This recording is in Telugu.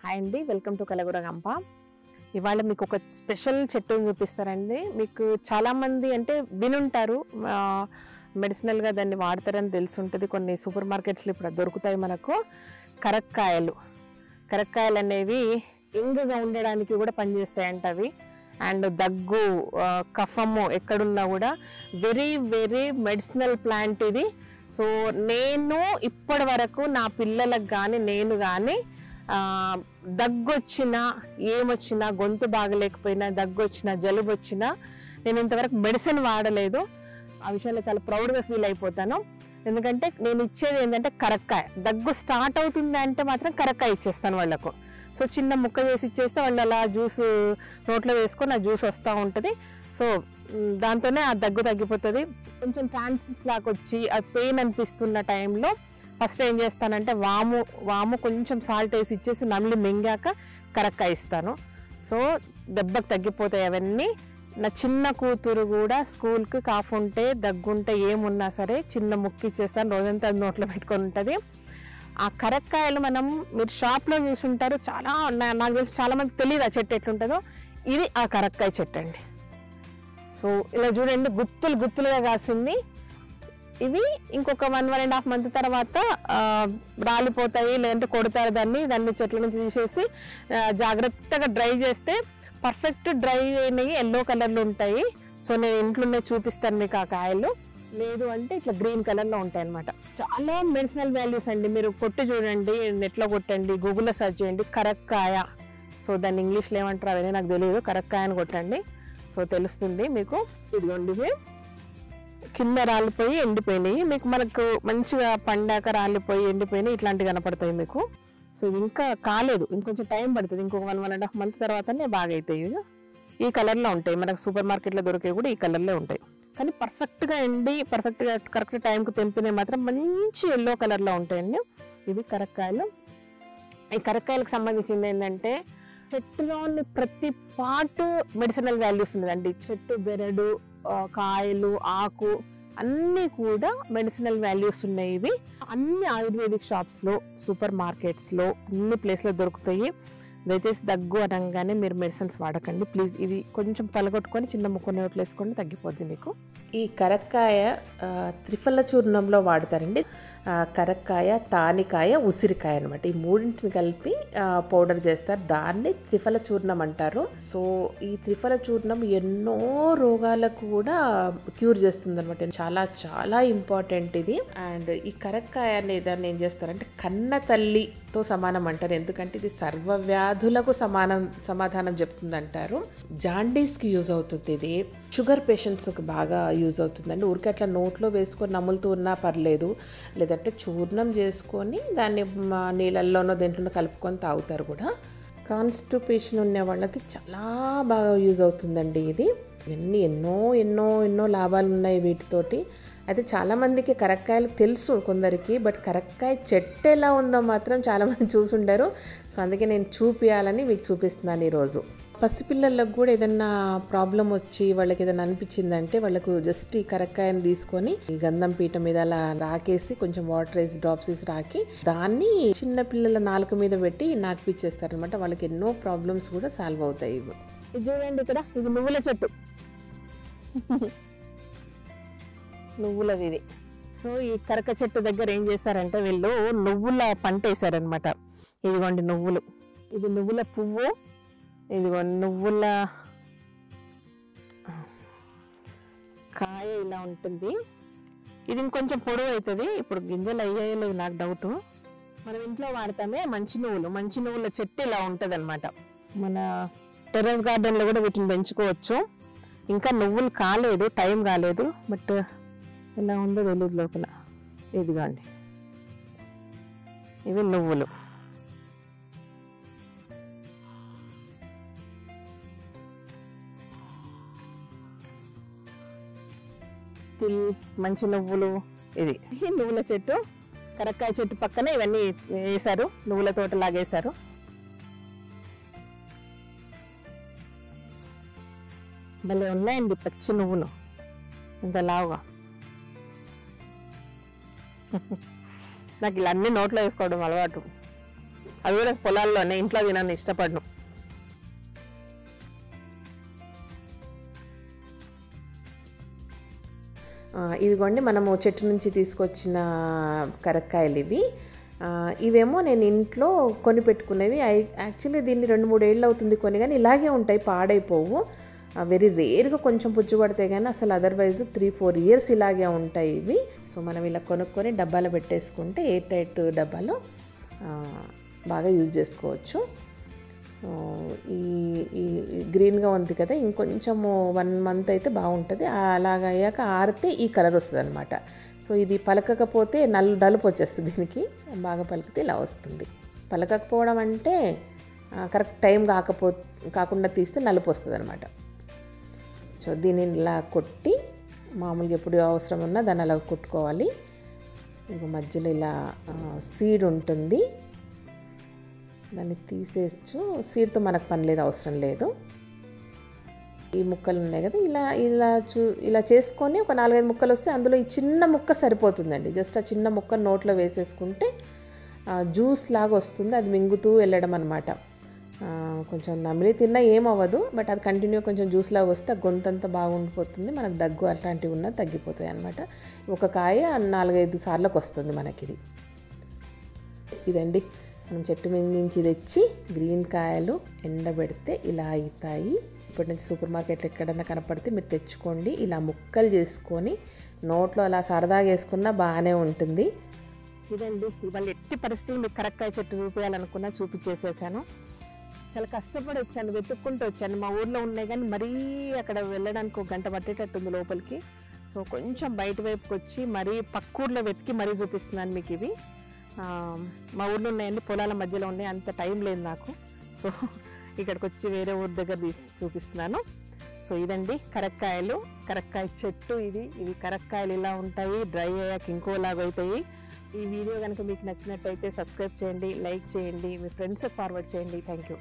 హాయ్ అండి, వెల్కమ్ టు కలగూర గంప. ఇవాళ మీకు ఒక స్పెషల్ చెట్టు చూపిస్తారండి. మీకు చాలామంది అంటే వినుంటారు, మెడిసినల్గా దాన్ని వాడతారని తెలిసి ఉంటుంది. కొన్ని సూపర్ మార్కెట్స్లో ఇప్పుడు దొరుకుతాయి మనకు. కరక్కాయలు అనేవి ఇంగుగా ఉండడానికి కూడా పనిచేస్తాయంట అవి. అండ్ దగ్గు, కఫము ఎక్కడున్నా కూడా వెరీ వెరీ మెడిసినల్ ప్లాంట్ ఇది. సో నేను ఇప్పటి వరకు నా పిల్లలకు కానీ నేను కానీ దగ్గు వచ్చినా, ఏమొచ్చినా, గొంతు బాగలేకపోయినా, దగ్గు వచ్చినా, జలుబు వచ్చినా నేను ఇంతవరకు మెడిసిన్ వాడలేదు. ఆ విషయంలో చాలా ప్రౌడ్గా ఫీల్ అయిపోతాను. ఎందుకంటే నేను ఇచ్చేది ఏంటంటే కరక్కాయ. దగ్గు స్టార్ట్ అవుతుంది అంటే మాత్రం కరక్కాయ ఇచ్చేస్తాను వాళ్ళకు. సో చిన్న ముక్క చేసి ఇచ్చేస్తే వాళ్ళు అలా జ్యూస్ నోట్లో వేసుకొని ఆ జ్యూస్ వస్తూ ఉంటుంది. సో దాంతోనే ఆ దగ్గు తగ్గిపోతుంది. కొంచెం ట్రాన్సిస్ లాగా వచ్చి ఆ పెయిన్ అనిపిస్తున్న టైంలో ఫస్ట్ ఏం చేస్తానంటే వాము కొంచెం సాల్ట్ వేసి ఇచ్చేసి నమిలి మింగాక కరక్కాయ ఇస్తాను. సో దెబ్బకు తగ్గిపోతాయి అవన్నీ. నా చిన్న కూతురు కూడా స్కూల్కి కాఫ్ ఉంటే, దగ్గుంటే, ఏమున్నా సరే చిన్న ముక్కు ఇచ్చేస్తాను. రోజంతా అది నోట్లో పెట్టుకొని ఉంటుంది. ఆ కరక్కాయలు మీరు షాప్లో చూసుంటారు. నాకు తెలిసి చాలామంది తెలియదు ఆ చెట్టు ఎట్లుంటుందో. ఇది ఆ కరక్కాయ చెట్టు అండి. సో ఇలా చూడండి, గుత్తులుగా కాసింది. ఇవి ఇంకొక 1.5 మంత్ తర్వాత రాలిపోతాయి, లేదంటే కొడతారు దాన్ని చెట్ల నుంచి తీసేసి జాగ్రత్తగా డ్రై చేస్తే పర్ఫెక్ట్ డ్రై అయినవి ఎల్లో కలర్లో ఉంటాయి. సో నేను ఇంట్లోనే చూపిస్తాను మీకు ఆ కాయలు. లేదు అంటే ఇట్లా గ్రీన్ కలర్లో ఉంటాయి అన్నమాట. చాలా మెడిసినల్ వాల్యూస్ అండి. మీరు కొట్టి చూడండి, నెట్లో కొట్టండి, గూగుల్లో సెర్చ్ చేయండి కరక్కాయ. సో దాన్ని ఇంగ్లీష్లో ఏమంటారు అవన్నీ నాకు తెలియదు. కరక్కాయ అని కొట్టండి, సో తెలుస్తుంది మీకు. ఇదిగోండి, ఇవి కింద రాలిపోయి ఎండిపోయినాయి. మనకు మంచిగా పండాక రాలిపోయి ఎండిపోయినాయి ఇట్లాంటివి కనపడతాయి మీకు. సో ఇది ఇంకా కాలేదు, ఇంకొంచెం టైం పడుతుంది. ఇంకొక 1.5 మంత్ తర్వాతనే బాగా అవుతాయి. ఈ కలర్లో ఉంటాయి. మనకు సూపర్ మార్కెట్లో దొరికే కూడా ఈ కలర్లో ఉంటాయి. కానీ పర్ఫెక్ట్గా ఎండి కరెక్ట్ టైంకి తెంపినవి మాత్రం మంచి ఎల్లో కలర్లో ఉంటాయండి. ఇవి కరక్కాయలు. ఈ కరక్కాయలకు సంబంధించింది ఏంటంటే చెట్టులోని ప్రతి పార్ట్ మెడిసినల్ వాల్యూస్ ఉన్నదండి. చెట్టు బెరడు, కాయలు, ఆకు అన్నీ కూడా మెడిసినల్ వాల్యూస్ ఉన్నాయి. ఇవి అన్ని ఆయుర్వేదిక్ షాప్స్లో, సూపర్ మార్కెట్స్లో, అన్ని ప్లేస్లో దొరుకుతాయి. దయచేసి దగ్గు అనగానే మీరు మెడిసిన్స్ వాడకండి ప్లీజ్. ఇవి కొంచెం పలగొట్టుకొని చిన్న ముక్క నోట్లో వేసుకొని తగ్గిపోద్ది మీకు. ఈ కరక్కాయ త్రిఫల చూర్ణంలో వాడతారండి. కరక్కాయ, తానికాయ, ఉసిరికాయ అనమాట. ఈ మూడింటిని కలిపి పౌడర్ చేస్తారు. దాన్ని త్రిఫల చూర్ణం అంటారు. సో ఈ త్రిఫల చూర్ణం ఎన్నో రోగాలకు కూడా క్యూర్ చేస్తుంది అనమాట. చాలా చాలా ఇంపార్టెంట్ ఇది. అండ్ ఈ కరక్కాయ అనే దాన్ని ఏం చేస్తారంటే కన్న తల్లితో సమానం అంటారు. ఎందుకంటే ఇది సర్వ వ్యాధులకు సమాధానం చెప్తుంది అంటారు. జాండీస్కి యూజ్ అవుతుంది ఇది. షుగర్ పేషెంట్స్కి బాగా యూజ్ అవుతుందండి. ఊరికే అట్లా నోట్లో వేసుకొని నములుతూ ఉన్నా పర్లేదు, లేదంటే చూర్ణం చేసుకొని దాన్ని నీళ్ళల్లోనో దేంట్లోనో కలుపుకొని తాగుతారు కూడా. కాన్స్టిపేషన్ ఉన్న వాళ్ళకి చాలా బాగా యూజ్ అవుతుందండి ఇది. ఇవన్నీ ఎన్నో ఎన్నో ఎన్నో లాభాలు ఉన్నాయి వీటితోటి. అయితే చాలామందికి కరక్కాయలు తెలుసు కొందరికి, బట్ కరక్కాయ చెట్టు ఎలా ఉందో మాత్రం చాలామంది చూసుంటారు. సో అందుకే నేను చూపించాలని మీకు చూపిస్తున్నాను ఈరోజు. పసిపిల్లలకు కూడా ఏదన్నా ప్రాబ్లం వచ్చి వాళ్ళకి ఏదైనా అనిపించిందంటే వాళ్ళకు జస్ట్ ఈ కరక్కాయని తీసుకొని ఈ గంధం పీట మీద అలా రాకేసి కొంచెం వాటర్ వేసి డ్రాప్స్ వేసి రాకి దాన్ని చిన్న పిల్లల నాలుక మీద పెట్టి నాకిపిచ్చేస్తారనమాట. వాళ్ళకి ఎన్నో ప్రాబ్లమ్స్ కూడా సాల్వ్ అవుతాయి. ఇది చూడండి, ఇక్కడ ఇది నువ్వుల చెట్టు, నువ్వులది ఇది. సో ఈ కరక చెట్టు దగ్గర ఏం చేశారంటే వీళ్ళు నువ్వుల పంట వేసారనమాట. ఇదిగోండి నువ్వులు, ఇది నువ్వుల పువ్వు, ఇదిగో నువ్వుల కాయ ఇలా ఉంటుంది. ఇది ఇంకొంచెం పొడవు అవుతుంది. ఇప్పుడు గింజలు అయ్యాయో లేదు నాకు డౌట్. మనం ఇంట్లో వాడతామే మంచి నువ్వుల చెట్టు ఇలా ఉంటుంది అనమాట. మన టెర్రస్ గార్డెన్లో కూడా వీటిని పెంచుకోవచ్చు. ఇంకా నువ్వులు కాలేదు, టైం కాలేదు, బట్ ఎలా ఉందో తెలియదు లోపల. ఇదిగోండి, ఇవి నువ్వులు. మంచి నువ్వులు. ఇది నువ్వుల చెట్టు, కరక్కాయ చెట్టు పక్కన ఇవన్నీ వేశారు, నువ్వుల తోట లాగేశారు. భలే ఉన్నాయండి పచ్చి నువ్వులు, ఇంత లావుగా. నాకు ఇలా అన్ని నోట్లో వేసుకోవడం అలవాటు. అది కూడా పొలాల్లోనే, ఇంట్లో తినని ఇష్టపడను. ఇవిగోండి మనము చెట్టు నుంచి తీసుకొచ్చిన కరక్కాయలు ఇవి. ఇవేమో నేను ఇంట్లో కొని పెట్టుకునేవి. యాక్చువల్లీ దీన్ని 2-3 ఏళ్ళు అవుతుంది కొని, కానీ ఇలాగే ఉంటాయి, పాడైపోవు. వెరీ రేర్గా కొంచెం పుచ్చు పడతాయి, కానీ అసలు అదర్వైజ్ 3-4 ఇయర్స్ ఇలాగే ఉంటాయి ఇవి. సో మనం ఇలా కొనుక్కొని డబ్బాలో పెట్టేసుకుంటే ఎయిర్ టైట్ డబ్బాలో బాగా యూజ్ చేసుకోవచ్చు. ఈ ఈ గ్రీన్గా ఉంది కదా, ఇంకొంచెము 1 మంత్ అయితే బాగుంటుంది. అలాగయ్యాక ఆరితే ఈ కలర్ వస్తుంది అనమాట. సో ఇది పలకకపోతే నలుపు వచ్చేస్తుంది దీనికి, బాగా పలికితే ఇలా వస్తుంది. పలకకపోవడం అంటే కరెక్ట్ టైం కాకుండా తీస్తే నలుపు వస్తుంది అనమాట. సో దీన్ని ఇలా కొట్టి మామూలుగా ఎప్పుడు అవసరం ఉన్నా దాన్ని అలా కొట్టుకోవాలి. ఇక మధ్యలో ఇలా సీడ్ ఉంటుంది, దాన్ని తీసేయచ్చు. సీడ్తో మనకు పని లేదు, అవసరం లేదు. ఈ ముక్కలు ఉన్నాయి కదా, ఇలా చేసుకొని ఒక 4-5 ముక్కలు వస్తే అందులో ఈ చిన్న ముక్క సరిపోతుందండి. జస్ట్ ఆ చిన్న ముక్క నోట్లో వేసేసుకుంటే జ్యూస్ లాగా వస్తుంది. అది మింగుతూ వెళ్ళడం అనమాట. కొంచెం నమిలి తిన్నా ఏమవ్వదు, బట్ అది కంటిన్యూ కొంచెం జ్యూస్ లాగా వస్తే ఆ గొంతంతా బాగుండిపోతుంది. మనకు దగ్గు అట్లాంటివి ఉన్నా తగ్గిపోతాయి అనమాట. ఒక కాయ 4-5 సార్లకు వస్తుంది మనకి. ఇదండి మనం చెట్టు మీద నుంచి తెచ్చి గ్రీన్ కాయలు ఎండబెడితే ఇలా అవుతాయి. ఇప్పటి నుంచి సూపర్ మార్కెట్లో ఎక్కడన్నా కనపడితే మీరు తెచ్చుకోండి. ఇలా ముక్కలు చేసుకొని నోట్లో అలా సరదాగా వేసుకున్నా బాగానే ఉంటుంది. ఇదండి ఇవాళ ఎట్టి పరిస్థితులు మీకు కరక్కాయ చెట్టు చూపించాలనుకున్నా చూపించేసేసాను. చాలా కష్టపడి వచ్చాను, వెతుక్కుంటూ వచ్చాను. మా ఊర్లో ఉన్నాయి కానీ మరీ అక్కడ వెళ్ళడానికి 1 గంట పట్టేటట్టుంది లోపలికి. సో కొంచెం బయట వైపుకి వచ్చి మరీ పక్కూర్లో వెతికి మరీ చూపిస్తున్నాను మీకు ఇవి. మా ఊర్లో ఉన్నాయండి, పొలాల మధ్యలో ఉన్నాయి, అంత టైం లేదు నాకు. సో ఇక్కడికి వచ్చి వేరే ఊరి దగ్గర చూపిస్తున్నాను. సో ఇదండి కరక్కాయ చెట్టు. ఇవి కరక్కాయలు ఇలా ఉంటాయి, డ్రై అయ్యాక ఇంకోలాగా అవుతాయి. ఈ వీడియో కనుక మీకు నచ్చినట్టయితే సబ్స్క్రైబ్ చేయండి, లైక్ చేయండి, మీ ఫ్రెండ్స్కి ఫార్వర్డ్ చేయండి. Thank you.